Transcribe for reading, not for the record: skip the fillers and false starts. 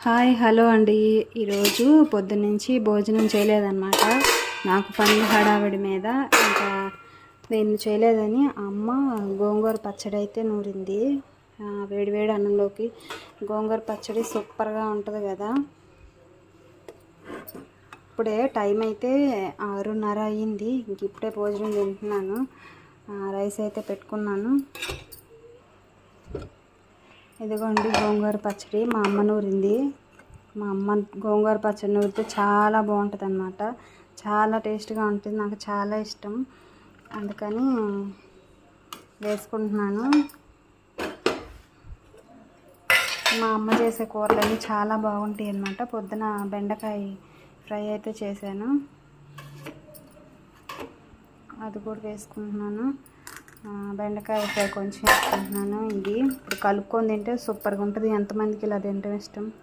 Hi hello అండి. ఈరోజు పొద్దున్నుంచి భోజనం చేయలేదన్నమాట. నాకు పనులు హడావిడి మీద ఇంకా నేను చేయలేదని అమ్మ గోంగూర పచ్చడి అయితే నూరింది. వేడివేడి అన్నంలోకి గోంగూర పచ్చడి సూపర్గా ఉంటుంది కదా. ఇప్పుడే టైం అయితే 6:30 అయ్యింది. ఇంక ఇప్పుడే భోజనం తింటున్నాను. రైస్ అయితే పెట్టుకున్నాను. ఇదిగోండి గోంగూర పచ్చడి మా అమ్మ నూరింది. మా అమ్మ గోంగూర పచ్చడి నూరితే చాలా బాగుంటుంది అన్నమాట. చాలా టేస్ట్గా ఉంటుంది. నాకు చాలా ఇష్టం, అందుకని వేసుకుంటున్నాను. మా అమ్మ చేసే కూరలన్నీ చాలా బాగుంటాయి అన్నమాట. పొద్దున బెండకాయ ఫ్రై అయితే చేశాను, అది కూడా వేసుకుంటున్నాను. బెండకాయ ఫ్రై కొంచెం వేసుకుంటున్నాను. ఇది ఇప్పుడు కలుపుకొని తింటే సూపర్గా ఉంటుంది. ఎంతమందికి ఇలా తింటే ఇష్టం.